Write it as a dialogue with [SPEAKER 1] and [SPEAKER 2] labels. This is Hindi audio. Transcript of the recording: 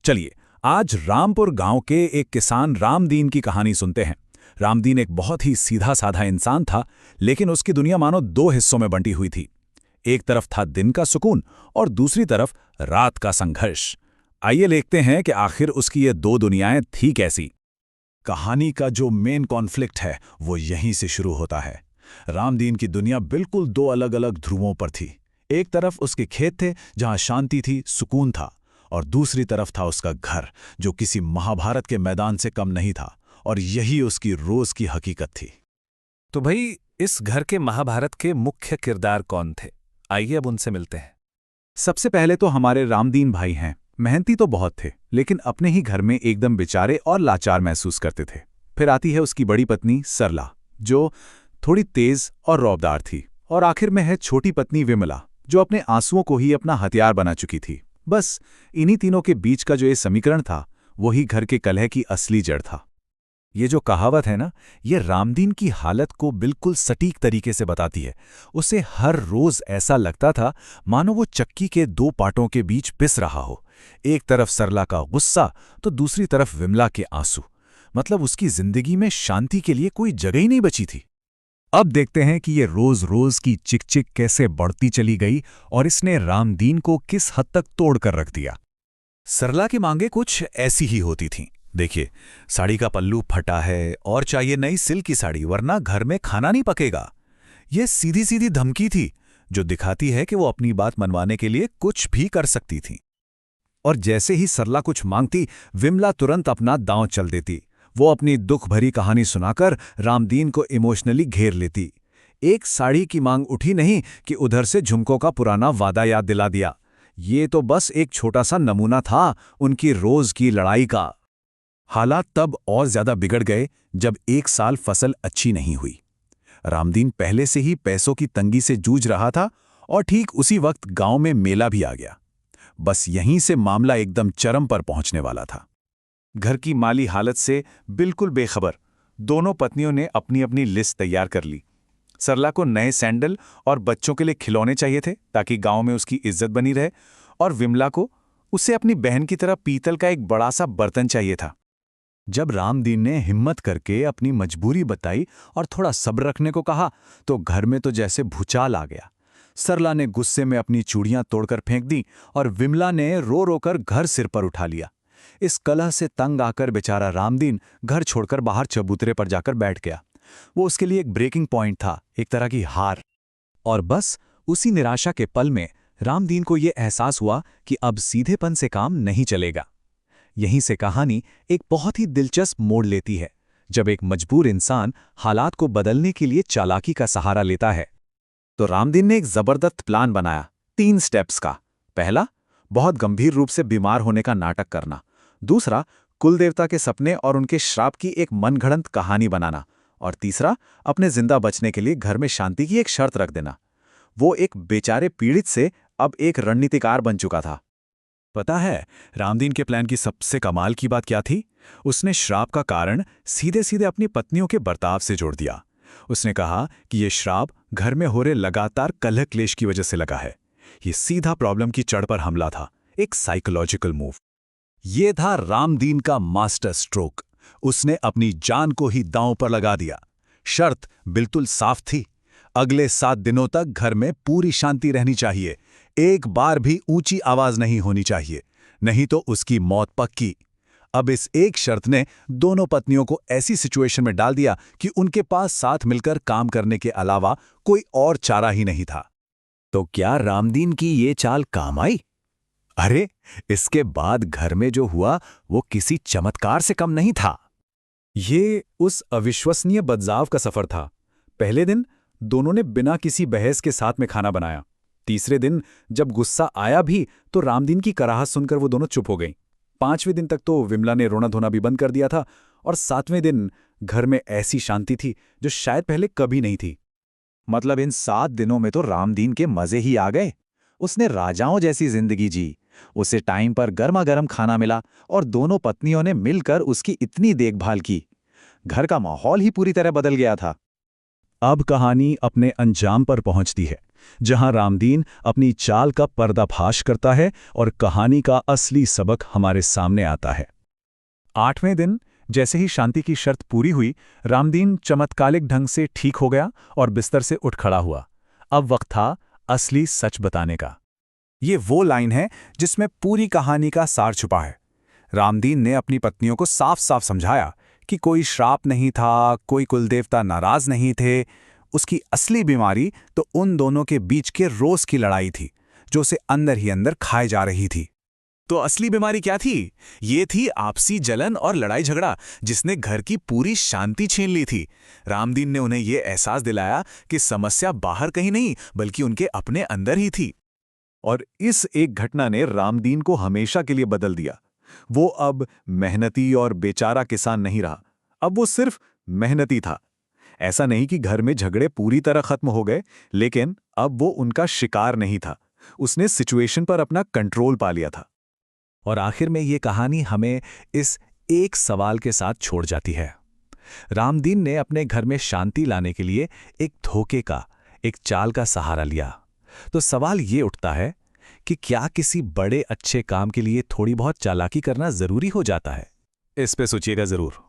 [SPEAKER 1] चलिए, आज रामपुर गांव के एक किसान रामदीन की कहानी सुनते हैं। रामदीन एक बहुत ही सीधा साधा इंसान था, लेकिन उसकी दुनिया मानो दो हिस्सों में बंटी हुई थी। एक तरफ था दिन का सुकून और दूसरी तरफ रात का संघर्ष। आइए देखते हैं कि आखिर उसकी ये दो दुनियाएं थी कैसी। कहानी का जो मेन कॉन्फ्लिक्ट है वो यहीं से शुरू होता है। रामदीन की दुनिया बिल्कुल दो अलग अलग ध्रुवों पर थी। एक तरफ उसके खेत थे जहां शांति थी, सुकून था, और दूसरी तरफ था उसका घर जो किसी महाभारत के मैदान से कम नहीं था, और यही उसकी रोज की हकीकत थी।
[SPEAKER 2] तो भाई, इस घर के महाभारत के मुख्य किरदार कौन थे? आइए अब उनसे मिलते हैं।
[SPEAKER 1] सबसे पहले तो हमारे रामदीन भाई हैं। मेहनती तो बहुत थे, लेकिन अपने ही घर में एकदम बेचारे और लाचार महसूस करते थे। फिर आती है उसकी बड़ी पत्नी सरला, जो थोड़ी तेज और रौबदार थी। और आखिर में है छोटी पत्नी विमला, जो अपने आंसुओं को ही अपना हथियार बना चुकी थी। बस इन्हीं तीनों के बीच का जो ये समीकरण था, वही घर के कलह की असली जड़ था। ये जो कहावत है ना, ये रामदीन की हालत को बिल्कुल सटीक तरीके से बताती है। उसे हर रोज ऐसा लगता था मानो वो चक्की के दो पाटों के बीच पिस रहा हो। एक तरफ सरला का गुस्सा तो दूसरी तरफ विमला के आंसू। मतलब उसकी जिंदगी में शांति के लिए कोई जगह ही नहीं बची थी। अब देखते हैं कि ये रोज रोज की चिकचिक कैसे बढ़ती चली गई और इसने रामदीन को किस हद तक तोड़ कर रख दिया। सरला की मांगे कुछ ऐसी ही होती थीं। देखिए, साड़ी का पल्लू फटा है और चाहिए नई सिल्क की साड़ी, वरना घर में खाना नहीं पकेगा। ये सीधी सीधी धमकी थी जो दिखाती है कि वो अपनी बात मनवाने के लिए कुछ भी कर सकती थी। और जैसे ही सरला कुछ मांगती, विमला तुरंत अपना दांव चल देती। वो अपनी दुख भरी कहानी सुनाकर रामदीन को इमोशनली घेर लेती। एक साड़ी की मांग उठी नहीं कि उधर से झुमकों का पुराना वादा याद दिला दिया। ये तो बस एक छोटा सा नमूना था उनकी रोज की लड़ाई का। हालात तब और ज्यादा बिगड़ गए जब एक साल फसल अच्छी नहीं हुई। रामदीन पहले से ही पैसों की तंगी से जूझ रहा था और ठीक उसी वक्त गांव में मेला भी आ गया। बस यहीं से मामला एकदम चरम पर पहुंचने वाला था। घर की माली हालत से बिल्कुल बेखबर दोनों पत्नियों ने अपनी अपनी लिस्ट तैयार कर ली। सरला को नए सैंडल और बच्चों के लिए खिलौने चाहिए थे ताकि गांव में उसकी इज्जत बनी रहे, और विमला को उसे अपनी बहन की तरह पीतल का एक बड़ा सा बर्तन चाहिए था। जब रामदीन ने हिम्मत करके अपनी मजबूरी बताई और थोड़ा सब्र रखने को कहा, तो घर में तो जैसे भूचाल आ गया। सरला ने गुस्से में अपनी चूड़ियां तोड़कर फेंक दी और विमला ने रो रो कर घर सिर पर उठा लिया। इस कलह से तंग आकर बेचारा रामदीन घर छोड़कर बाहर चबूतरे पर जाकर बैठ गया। वो उसके लिए एक ब्रेकिंग पॉइंट था, एक तरह की हार। और बस उसी निराशा के पल में रामदीन को ये एहसास हुआ कि अब सीधेपन से काम नहीं चलेगा। यहीं से कहानी एक बहुत ही दिलचस्प मोड़ लेती है, जब एक मजबूर इंसान हालात को बदलने के लिए चालाकी का सहारा लेता है। तो रामदीन ने एक जबरदस्त प्लान बनाया, 3 स्टेप्स का। पहला, बहुत गंभीर रूप से बीमार होने का नाटक करना। दूसरा, कुलदेवता के सपने और उनके श्राप की एक मनगढ़ंत कहानी बनाना। और तीसरा, अपने जिंदा बचने के लिए घर में शांति की एक शर्त रख देना। वो एक बेचारे पीड़ित से अब एक रणनीतिकार बन चुका था। पता है रामदीन के प्लान की सबसे कमाल की बात क्या थी? उसने श्राप का कारण सीधे सीधे अपनी पत्नियों के बर्ताव से जोड़ दिया। उसने कहा कि ये श्राप घर में हो रहे लगातार कलह क्लेश की वजह से लगा है। ये सीधा प्रॉब्लम की जड़ पर हमला था, एक साइकोलॉजिकल मूव। ये था रामदीन का मास्टर स्ट्रोक। उसने अपनी जान को ही दांव पर लगा दिया। शर्त बिल्कुल साफ थी, अगले 7 दिनों तक घर में पूरी शांति रहनी चाहिए। एक बार भी ऊंची आवाज नहीं होनी चाहिए, नहीं तो उसकी मौत पक्की। अब इस एक शर्त ने दोनों पत्नियों को ऐसी सिचुएशन में डाल दिया कि उनके पास साथ मिलकर काम करने के अलावा कोई और चारा ही नहीं था। तो क्या रामदीन की ये चाल काम आई? अरे, इसके बाद घर में जो हुआ वो किसी चमत्कार से कम नहीं था। ये उस अविश्वसनीय बदलाव का सफर था। पहले दिन दोनों ने बिना किसी बहस के साथ में खाना बनाया। तीसरे दिन जब गुस्सा आया भी तो रामदीन की कराहत सुनकर वो दोनों चुप हो गईं। 5वें दिन तक तो विमला ने रोना धोना भी बंद कर दिया था, और 7वें दिन घर में ऐसी शांति थी जो शायद पहले कभी नहीं थी। मतलब इन 7 दिनों में तो रामदीन के मजे ही आ गए। उसने राजाओं जैसी जिंदगी जी, उसे टाइम पर गर्मा गर्म खाना मिला और दोनों पत्नियों ने मिलकर उसकी इतनी देखभाल की। घर का माहौल ही पूरी तरह बदल गया था। अब कहानी अपने अंजाम पर पहुंचती है। जहां रामदीन अपनी चाल का पर्दाफाश करता है और कहानी का असली सबक हमारे सामने आता है। 8वें दिन जैसे ही शांति की शर्त पूरी हुई, रामदीन चमत्कारिक ढंग से ठीक हो गया और बिस्तर से उठ खड़ा हुआ। अब वक्त था असली सच बताने का। ये वो लाइन है जिसमें पूरी कहानी का सार छुपा है। रामदीन ने अपनी पत्नियों को साफ साफ समझाया कि कोई श्राप नहीं था, कोई कुलदेवता नाराज नहीं थे। उसकी असली बीमारी तो उन दोनों के बीच के रोज की लड़ाई थी, जो उसे अंदर ही अंदर खाए जा रही थी। तो असली बीमारी क्या थी? ये थी आपसी जलन और लड़ाई झगड़ा, जिसने घर की पूरी शांति छीन ली थी। रामदीन ने उन्हें यह एहसास दिलाया कि समस्या बाहर कहीं नहीं, बल्कि उनके अपने अंदर ही थी। और इस एक घटना ने रामदीन को हमेशा के लिए बदल दिया। वो अब मेहनती और बेचारा किसान नहीं रहा, अब वो सिर्फ मेहनती था। ऐसा नहीं कि घर में झगड़े पूरी तरह खत्म हो गए, लेकिन अब वो उनका शिकार नहीं था। उसने सिचुएशन पर अपना कंट्रोल पा लिया था। और आखिर में ये कहानी हमें इस एक सवाल के साथ छोड़ जाती है। रामदीन ने अपने घर में शांति लाने के लिए एक धोखे का, एक चाल का सहारा लिया। तो सवाल ये उठता है कि क्या किसी बड़े अच्छे काम के लिए थोड़ी बहुत चालाकी करना जरूरी हो जाता है? इस पे सोचिएगा जरूर।